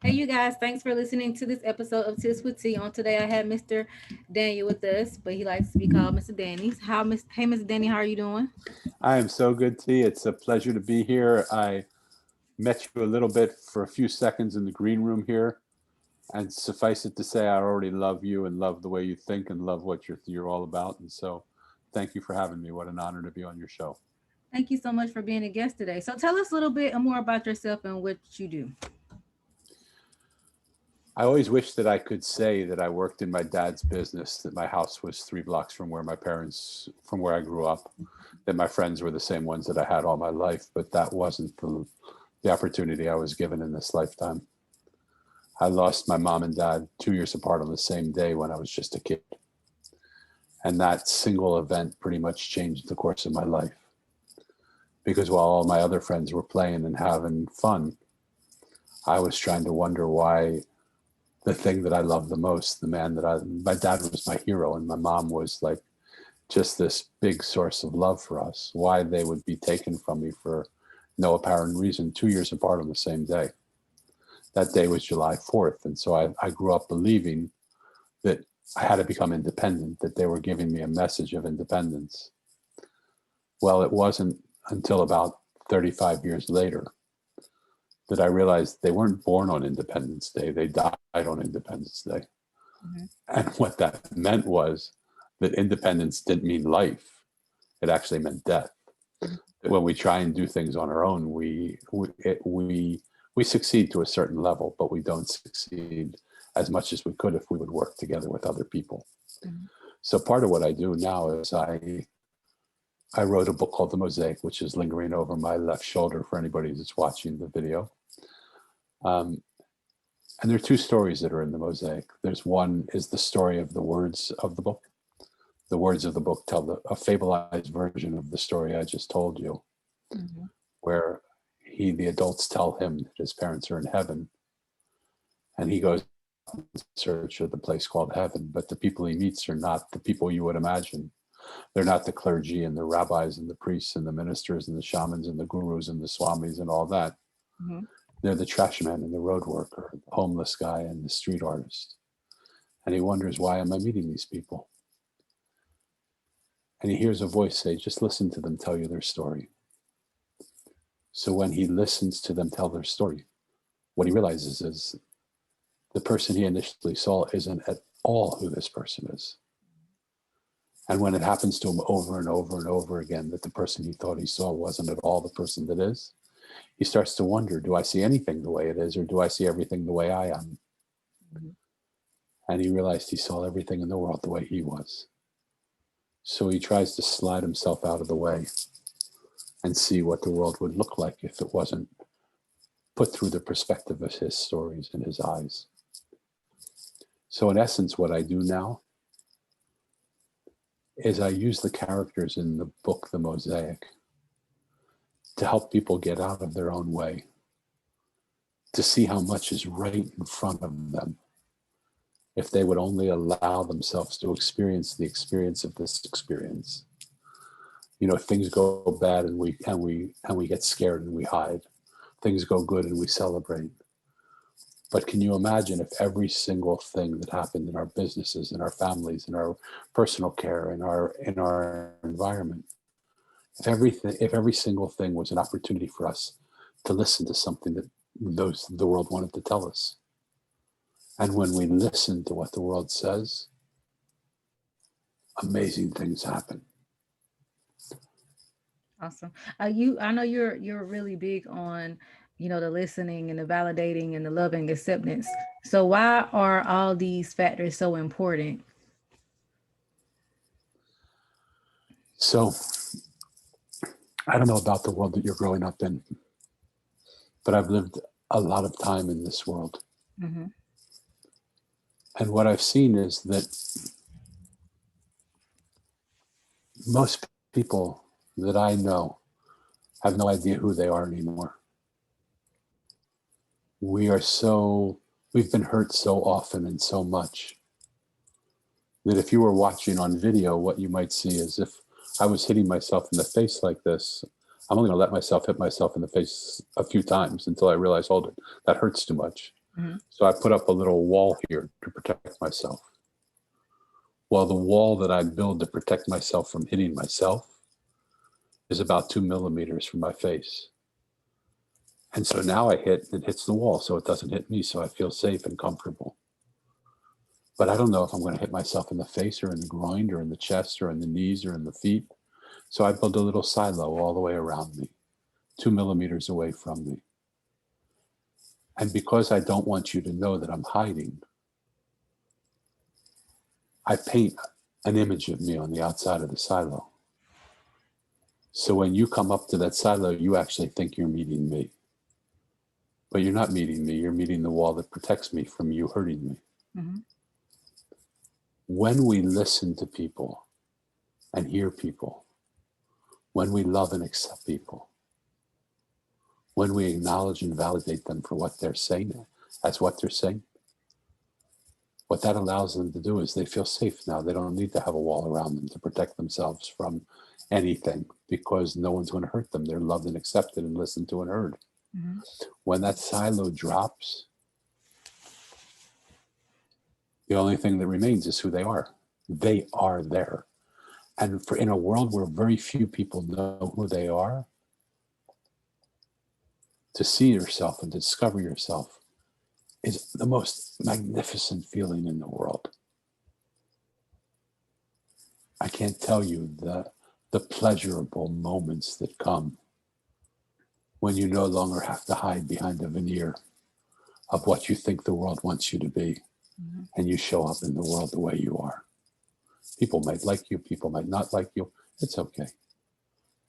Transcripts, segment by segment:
Hey, you guys, thanks for listening to this episode of Tips with T. On today, I had Mr. Daniel with us, but he likes to be called Mr. Danny. Hey, Mr. Danny, how are you doing? I am so good, T. It's a pleasure to be here. I met you a little bit for a few seconds in the green room here, and suffice it to say, I already love you and love the way you think and love what you're all about. And so, thank you for having me. What an honor to be on your show. Thank you so much for being a guest today. So, tell us a little bit more about yourself and what you do. I always wish that I could say that I worked in my dad's business, that my house was 3 blocks from from where I grew up, that my friends were the same ones that I had all my life, but that wasn't the opportunity I was given in this lifetime. I lost my mom and dad 2 years apart on the same day when I was just a kid. And that single event pretty much changed the course of my life. Because while all my other friends were playing and having fun, I was trying to wonder why the thing that I loved the most, my dad was my hero and my mom was like just this big source of love for us, why they would be taken from me for no apparent reason 2 years apart on the same day. That day was July 4th. And so I grew up believing that I had to become independent, that they were giving me a message of independence. Well, it wasn't until about 35 years later that I realized they weren't born on Independence Day. They died on Independence Day. Mm-hmm. And what that meant was that independence didn't mean life. It actually meant death. Mm-hmm. When we try and do things on our own, we succeed to a certain level, but we don't succeed as much as we could if we would work together with other people. Mm-hmm. So part of what I do now is I wrote a book called The Mosaic, which is lingering over my left shoulder for anybody that's watching the video. And there are 2 stories that are in The Mosaic. There's one is the story of the words of the book. The words of the book tell a fableized version of the story I just told you, Mm-hmm. where the adults tell him that his parents are in heaven, and he goes in search of the place called heaven. But the people he meets are not the people you would imagine. They're not the clergy and the rabbis and the priests and the ministers and the shamans and the gurus and the swamis and all that. Mm-hmm. They're the trash man and the road worker, the homeless guy and the street artist. And he wonders, why am I meeting these people? And he hears a voice say, just listen to them tell you their story. So when he listens to them tell their story, what he realizes is the person he initially saw isn't at all who this person is. And when it happens to him over and over and over again, that the person he thought he saw wasn't at all the person that is, he starts to wonder, do I see anything the way it is, or do I see everything the way I am? Mm-hmm. And he realized he saw everything in the world the way he was. So he tries to slide himself out of the way and see what the world would look like if it wasn't put through the perspective of his stories and his eyes. So in essence, what I do now is I use the characters in the book, The Mosaic, to help people get out of their own way, to see how much is right in front of them if they would only allow themselves to experience the experience of this experience. You know, things go bad and we get scared and we hide. Things go good and we celebrate. But can you imagine if every single thing that happened in our businesses, in our families, in our personal care, in our environment, if every single thing was an opportunity for us to listen to something that the world wanted to tell us. And when we listen to what the world says, amazing things happen. Awesome. I know you're really big on, the listening and the validating and the loving acceptance. So why are all these factors so important? So I don't know about the world that you're growing up in, but I've lived a lot of time in this world. Mm-hmm. And what I've seen is that most people that I know have no idea who they are anymore. We've been hurt so often and so much that if you were watching on video, what you might see is if I was hitting myself in the face like this, I'm only going to let myself hit myself in the face a few times until I realize, hold it, that hurts too much. Mhm. So I put up a little wall here to protect myself. Well, the wall that I build to protect myself from hitting myself is about 2 millimeters from my face. And so now it hits the wall so it doesn't hit me, so I feel safe and comfortable. But I don't know if I'm going to hit myself in the face or in the groin or in the chest or in the knees or in the feet. So I build a little silo all the way around me, 2 millimeters away from me. And because I don't want you to know that I'm hiding, I paint an image of me on the outside of the silo. So when you come up to that silo, you actually think you're meeting me. But you're not meeting me, you're meeting the wall that protects me from you hurting me. Mhm. When we listen to people and hear people, when we love and accept people, when we acknowledge and validate them for what they're saying, as what they're saying, what that allows them to do is they feel safe now. They don't need to have a wall around them to protect themselves from anything because no one's going to hurt them. They're loved and accepted and listened to and heard. Mhm. When that silo drops, the only thing that remains is who they are. They are there. And for in a world where very few people know who they are, to see yourself and discover yourself is the most magnificent feeling in the world. I can't tell you the pleasurable moments that come when you no longer have to hide behind the veneer of what you think the world wants you to be, Mhm. and you show up in the world the way you are. People might like you, people might not like you. It's okay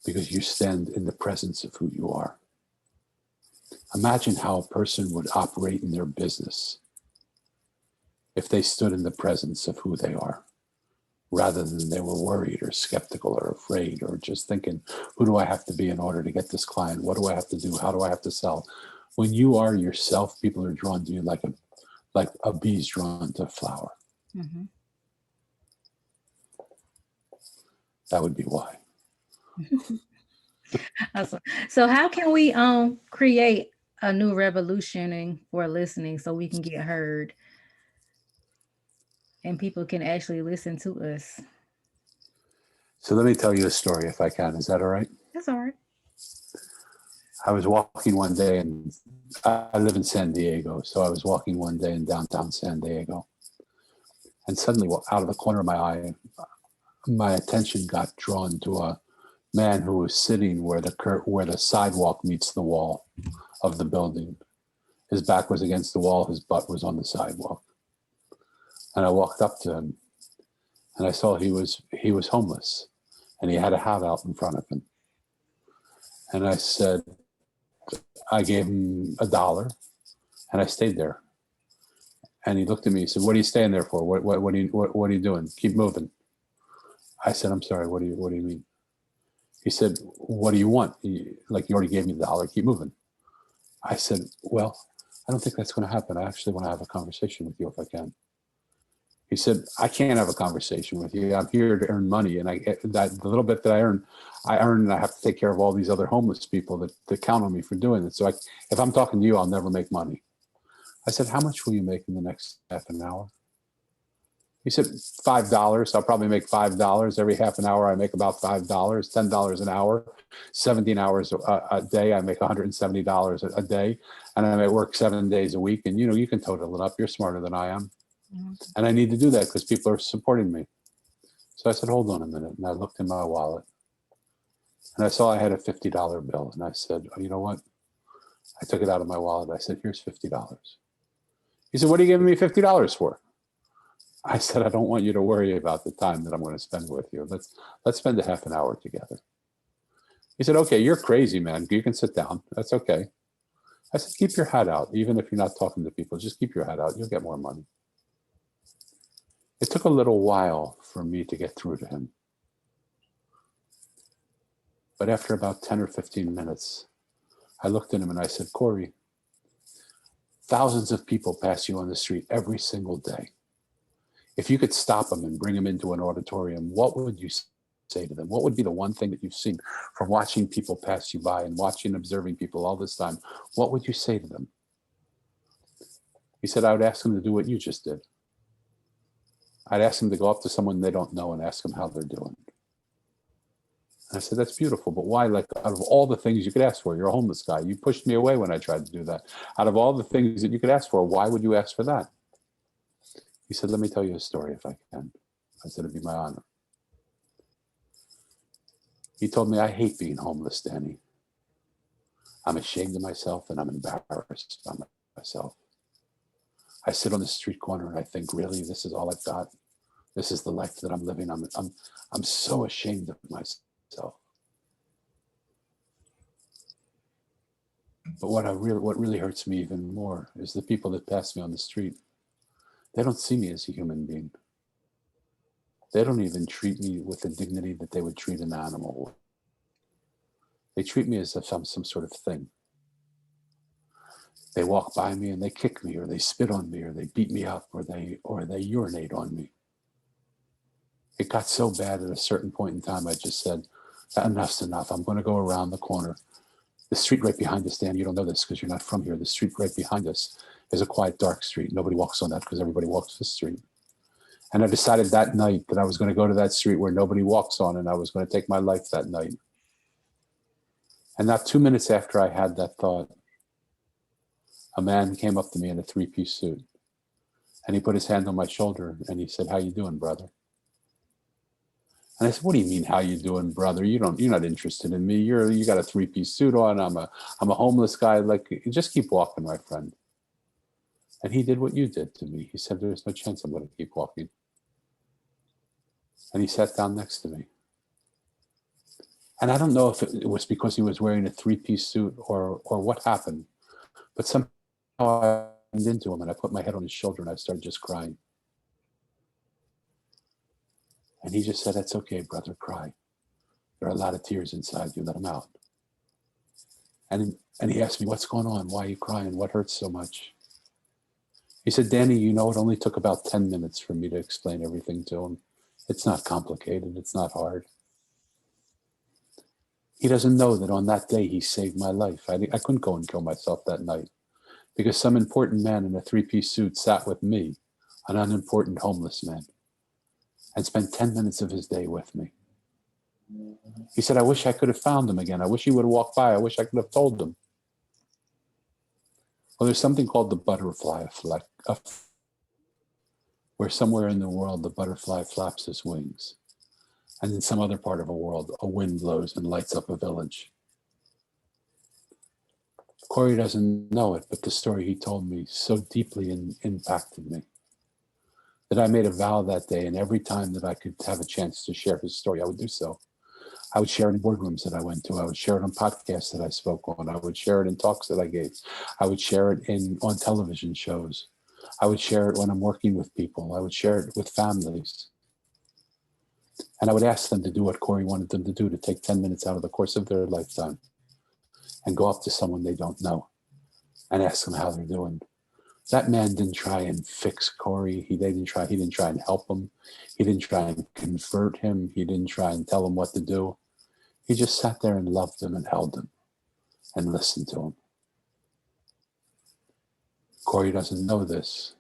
because you stand in the presence of who you are. Imagine how a person would operate in their business if they stood in the presence of who they are, rather than they were worried or skeptical or afraid or just thinking, who do I have to be in order to get this client? What do I have to do? How do I have to sell? When you are yourself, people are drawn to you like a bee's drawn to a flower. Mhm. That would be why. Awesome. So how can we create a new revolution for listening so we can get heard and people can actually listen to us? So let me tell you a story if I can. Is that all right? That's all right. I was walking one day and I live in San Diego. So I was walking one day in downtown San Diego. And suddenly, out of the corner of my eye, my attention got drawn to a man who was sitting where the sidewalk meets the wall of the building. His back was against the wall, his butt was on the sidewalk. And I walked up to him and I saw he was homeless and he had a hat out in front of him. And I said, I gave him $1 and I stayed there. And he looked at me, he said, what are you staying there for? What are you doing? Keep moving. I said, I'm sorry, what do you mean? He said, what do you want? Like you already gave me $1, keep moving. I said, well, I don't think that's going to happen. I actually want to have a conversation with you if I can. He said, I can't have a conversation with you. I'm here to earn money. And the little bit that I earn and I have to take care of all these other homeless people that count on me for doing it. So if I'm talking to you, I'll never make money. I said, how much will you make in the next half an hour? He said, $5. I'll probably make $5 every half an hour. I make about $5, $10 an hour, 17 hours a day. I make $170 a day, and I may work 7 days a week. And you can total it up. You're smarter than I am, Mhm. and I need to do that because people are supporting me. So I said, hold on a minute, and I looked in my wallet, and I saw I had a $50 bill, and I said, oh, you know what? I took it out of my wallet. I said, here's $50. He said, what are you giving me $50 for? I said, I don't want you to worry about the time that I'm going to spend with you. Let's spend a half an hour together. He said, okay, you're crazy, man. You can sit down. That's okay. I said, keep your hat out. Even if you're not talking to people, just keep your hat out. You'll get more money. It took a little while for me to get through to him. But after about 10 or 15 minutes, I looked at him and I said, Corey, thousands of people pass you on the street every single day. If you could stop them and bring them into an auditorium, what would you say to them? What would be the one thing that you've seen from watching people pass you by and watching, observing people all this time? What would you say to them? He said, I would ask them to do what you just did. I'd ask them to go up to someone they don't know and ask them how they're doing. And I said, that's beautiful, but why? Like, out of all the things you could ask for, you're a homeless guy. You pushed me away when I tried to do that. Out of all the things that you could ask for, why would you ask for that? He said, let me tell you a story if I can. I said, it'd be my honor. He told me, I hate being homeless, Danny. I'm ashamed of myself and I'm embarrassed by myself. I sit on the street corner and I think, really, this is all I've got? This is the life that I'm living. I'm so ashamed of myself. But what really hurts me even more is the people that pass me on the street. They don't see me as a human being. They don't even treat me with the dignity that they would treat an animal. They treat me as if I'm some sort of thing. They walk by me and they kick me, or they spit on me, or they beat me up, or they urinate on me. It got so bad at a certain point in time, I just said, enough's enough. I'm going to go around the corner. The street right behind us, Dan, you don't know this because you're not from here. The street right behind us is a quiet, dark street. Nobody walks on that because everybody walks the street. And I decided that night that I was going to go to that street where nobody walks on, and I was going to take my life that night. And not 2 minutes after I had that thought, a man came up to me in a three-piece suit, and he put his hand on my shoulder and he said, how you doing, brother? And I said, what do you mean, how you doing, brother? You're not interested in me. You got a three-piece suit on. I'm a homeless guy. Like, just keep walking, my friend. And he did what you did to me. He said, there's no chance I'm going to keep walking. And he sat down next to me. And I don't know if it was because he was wearing a three-piece suit or what happened, but somehow I went into him and I put my head on his shoulder and I started just crying. And he just said, that's okay, brother, cry. There are a lot of tears inside you, let them out. And he asked me, what's going on? Why are you crying? What hurts so much? He said, Danny, you know, it only took about 10 minutes for me to explain everything to him. It's not complicated. It's not hard. He doesn't know that on that day, he saved my life. I couldn't go and kill myself that night because some important man in a three-piece suit sat with me, an unimportant homeless man, and spent 10 minutes of his day with me. He said, I wish I could have found him again. I wish he would have walked by. I wish I could have told him. Well, there's something called the butterfly effect, where somewhere in the world, the butterfly flaps his wings. And in some other part of the world, a wind blows and lights up a village. Corey doesn't know it, but the story he told me so deeply impacted me that I made a vow that day, and every time that I could have a chance to share his story, I would do so. I would share it in boardrooms that I went to. I would share it on podcasts that I spoke on. I would share it in talks that I gave. I would share it on television shows. I would share it when I'm working with people. I would share it with families. And I would ask them to do what Corey wanted them to do, to take 10 minutes out of the course of their lifetime and go up to someone they don't know and ask them how they're doing. That man didn't try and fix Corey. He didn't try and help him. He didn't try and convert him. He didn't try and tell him what to do. He just sat there and loved him and held him and listened to him. Corey doesn't know this,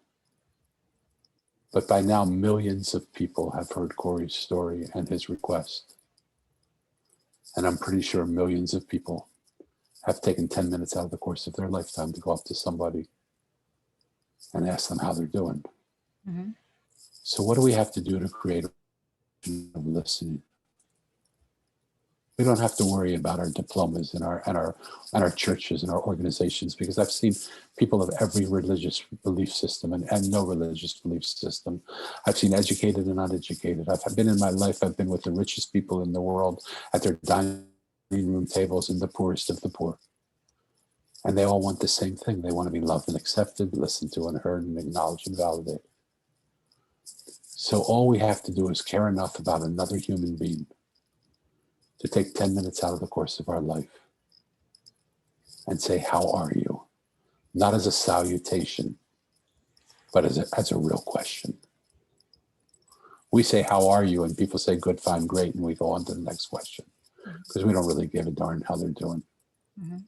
but by now millions of people have heard Corey's story and his request. And I'm pretty sure millions of people have taken 10 minutes out of the course of their lifetime to go up to somebody and ask them how they're doing. Mm-hmm. So what do we have to do to create a listening? We don't have to worry about our diplomas and our churches and our organizations, because I've seen people of every religious belief system and no religious belief system. I've seen educated and uneducated. I've been in my life, I've been with the richest people in the world at their dining room tables and the poorest of the poor. And they all want the same thing. They want to be loved and accepted, listened to and heard and acknowledged and validated. So all we have to do is care enough about another human being to take 10 minutes out of the course of our life and say, how are you? Not as a salutation, but as a real question. We say, how are you? And people say, good, fine, great. And we go on to the next question because we don't really give a darn how they're doing. Mm-hmm.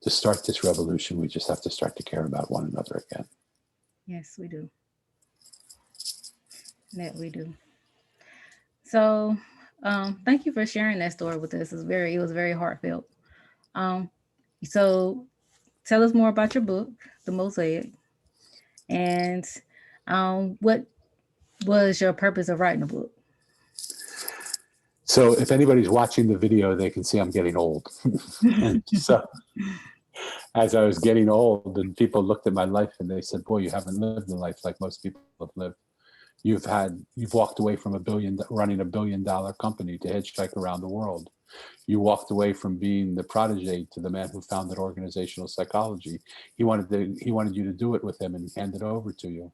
To start this revolution, we just have to start to care about one another again. Yes, we do. That we do. So, thank you for sharing that story with us. It was very heartfelt. Um, so tell us more about your book, The Mosaic, and what was your purpose of writing a book? So if anybody's watching the video, they can see I'm getting old. And so as I was getting old and people looked at my life and they said, boy, you haven't lived a life like most people have lived. You've walked away from running $1 billion company to hitchhike around the world. You walked away from being the protege to the man who founded organizational psychology. He wanted you to do it with him and hand it over to you.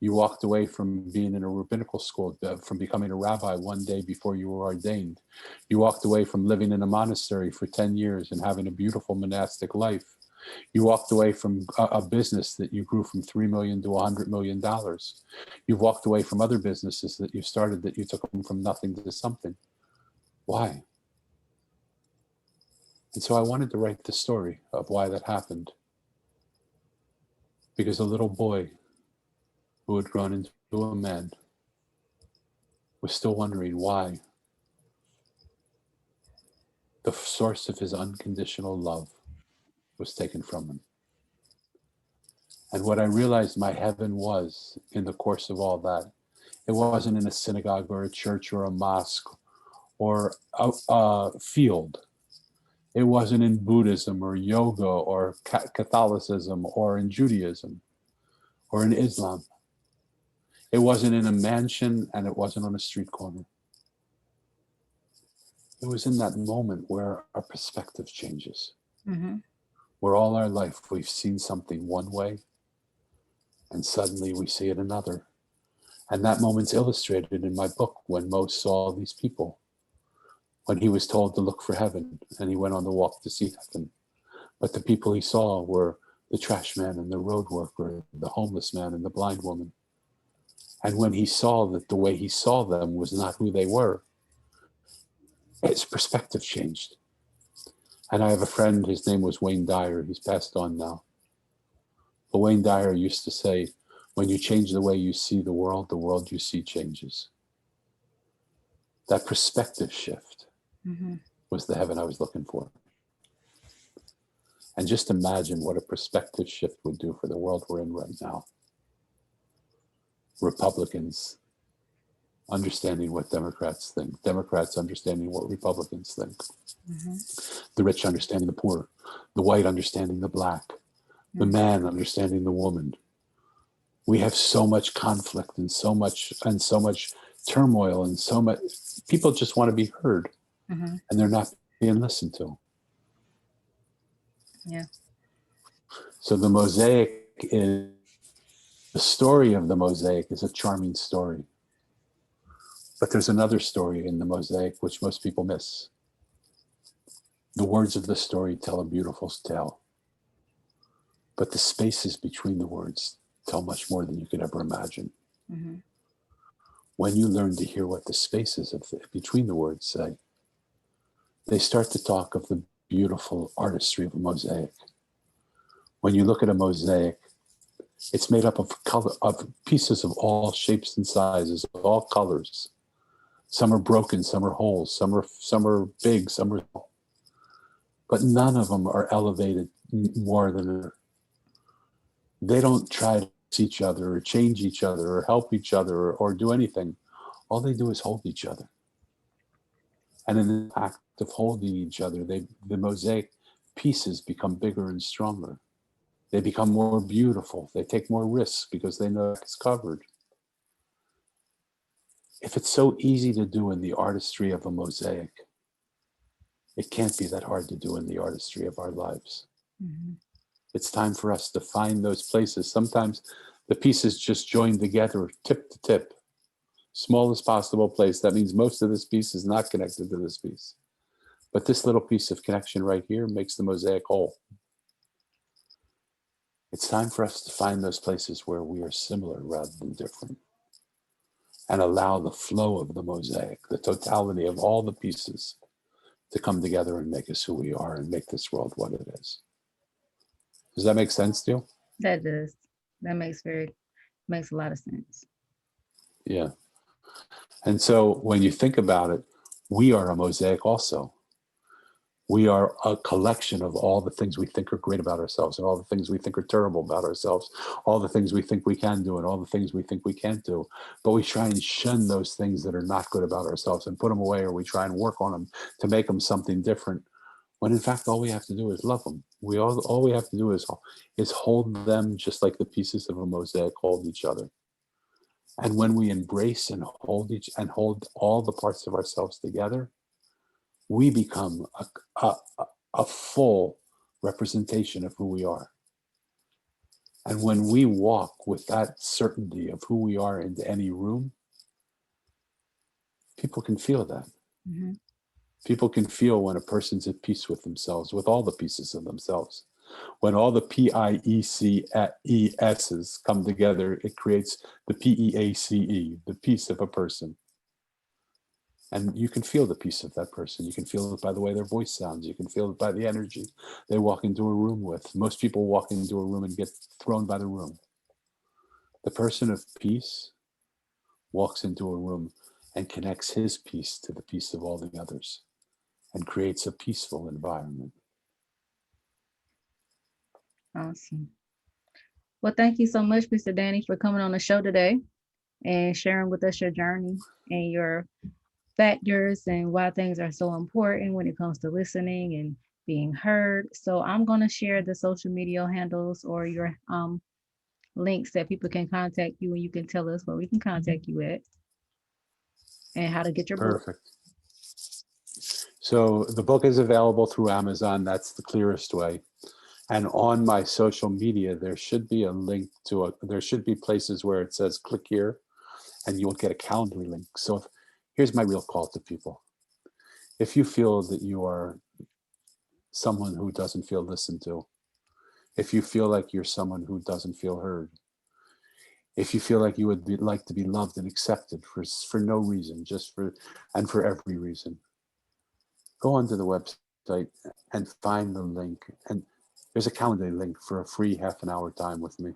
You walked away from being in a rabbinical school, from becoming a rabbi one day before you were ordained. You walked away from living in a monastery for 10 years and having a beautiful monastic life. You walked away from a business that you grew from $3 million to $100 million. You've walked away from other businesses that you started that you took them from nothing to something. Why? And so I wanted to write the story of why that happened. Because a little boy who had grown into a man was still wondering why the source of his unconditional love was taken from him. And what I realized my heaven was in the course of all that, it wasn't in a synagogue or a church or a mosque or a field. It wasn't in Buddhism or yoga or Catholicism or in Judaism or in Islam. It wasn't in a mansion and it wasn't on a street corner. It was in that moment where our perspective changes, Mm-hmm. where all our life we've seen something one way and suddenly we see it another. And that moment's illustrated in my book when Mo saw these people, when he was told to look for heaven and he went on the walk to see heaven. But the people he saw were the trash man and the road worker, the homeless man and the blind woman. And when he saw that the way he saw them was not who they were, his perspective changed. And I have a friend, his name was Wayne Dyer, he's passed on now. But Wayne Dyer used to say, when you change the way you see the world you see changes. That perspective shift Mm-hmm. was the heaven I was looking for. And just imagine what a perspective shift would do for the world we're in right now. Republicans understanding what Democrats think, Democrats understanding what Republicans think, Mm-hmm. the rich understanding the poor, the white understanding the black, the man understanding the woman. We have so much conflict and so much turmoil and so much. People just want to be heard, Mm-hmm. and they're not being listened to. Yeah. So the Mosaic is the story of the Mosaic is a charming story. But there's another story in the Mosaic which most people miss. The words of the story tell a beautiful tale, but the spaces between the words tell much more than you could ever imagine. Mm-hmm. When you learn to hear what the spaces between the words say, they start to talk of the beautiful artistry of a mosaic. When you look at a mosaic, it's made up of pieces of all shapes and sizes, all colors. Some are broken, some are whole, some are big, some are small. But none of them are elevated more than another. They don't try to fix each other or change each other or help each other or do anything. All they do is hold each other. And in the act of holding each other, the mosaic pieces become bigger and stronger. They become more beautiful. They take more risks because they know it's covered. If it's so easy to do in the artistry of a mosaic, it can't be that hard to do in the artistry of our lives. Mm-hmm. It's time for us to find those places. Sometimes the pieces just join together, tip to tip, smallest possible place. That means most of this piece is not connected to this piece. But this little piece of connection right here makes the mosaic whole. It's time for us to find those places where we are similar rather than different, and allow the flow of the mosaic, the totality of all the pieces, to come together and make us who we are and make this world what it is. Does that make sense to you? That does. That makes a lot of sense. Yeah. And so when you think about it, we are a mosaic also. We are a collection of all the things we think are great about ourselves and all the things we think are terrible about ourselves, all the things we think we can do and all the things we think we can't do. But we try and shun those things that are not good about ourselves and put them away, or we try and work on them to make them something different. When in fact, all we have to do is love them. All we have to do is hold them just like the pieces of a mosaic hold each other. And when we embrace and hold all the parts of ourselves together, we become a, a full representation of who we are. And when we walk with that certainty of who we are into any room, people can feel that. Hmm. People can feel when a person's at peace with themselves, with all the pieces of themselves. When all the PIECESs come together, it creates the PEACE, the peace of a person. And you can feel the peace of that person. You can feel it by the way their voice sounds. You can feel it by the energy they walk into a room with. Most people walk into a room and get thrown by the room. The person of peace walks into a room and connects his peace to the peace of all the others and creates a peaceful environment. Awesome. Well, thank you so much, Mr. Danny, for coming on the show today and sharing with us your journey and your factors and why things are so important when it comes to listening and being heard. So I'm going to share the social media handles or your links that people can contact you, and you can tell us where we can contact you at and how to get your book. Perfect. So the book is available through Amazon. That's the clearest way. And on my social media, there should be a link to there should be places where it says click here and you'll get a calendar link. So here's my real call to people. If you feel that you are someone who doesn't feel listened to, if you feel like you're someone who doesn't feel heard, if you feel like you would like to be loved and accepted for no reason, just for and for every reason, go onto the website and find the link. And there's a calendar link for a free half an hour time with me.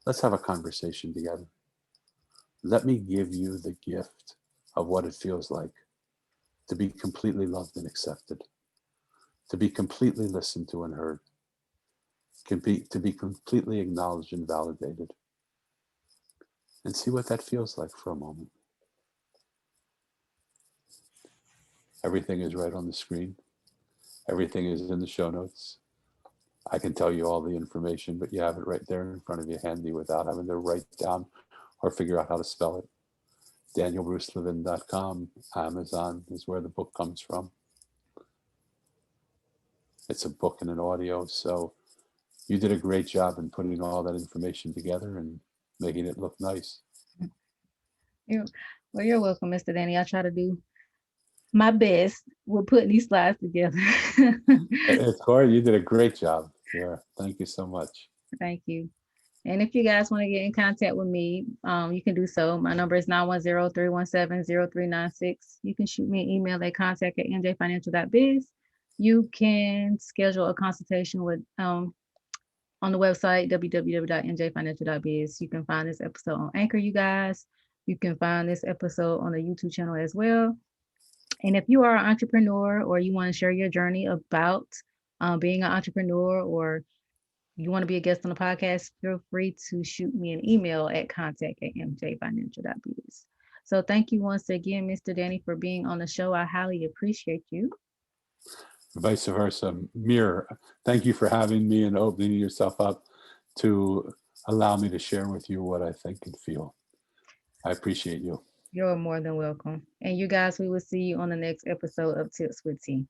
Let's have a conversation together. Let me give you the gift of what it feels like to be completely loved and accepted, to be completely listened to and heard, to be completely acknowledged and validated, and see what that feels like for a moment. Everything is right on the screen. Everything is in the show notes. I can tell you all the information, but you have it right there in front of you handy without having to write down or figure out how to spell it. DanielBruceLevin.com. Amazon is where the book comes from. It's a book and an audio, so you did a great job in putting all that information together and making it look nice. You're, well, you're welcome, Mr. Danny. I try to do my best with putting these slides together. It's hard. You did a great job. Yeah. Thank you so much. Thank you. And if you guys want to get in contact with me, you can do so. My number is 910-317-0396. You can shoot me an email at contact@njfinancial.biz. You can schedule a consultation with on the website www.njfinancial.biz. You can find this episode on Anchor, you guys. You can find this episode on the YouTube channel as well. And if you are an entrepreneur or you want to share your journey about being an entrepreneur, or you want to be a guest on the podcast, feel free to shoot me an email at contact@mjfinancial.biz. So thank you once again, Mr. Danny, for being on the show. I highly appreciate you. Vice versa. Mir, thank you for having me and opening yourself up to allow me to share with you what I think and feel. I appreciate you. You're more than welcome. And you guys, we will see you on the next episode of Tips with T.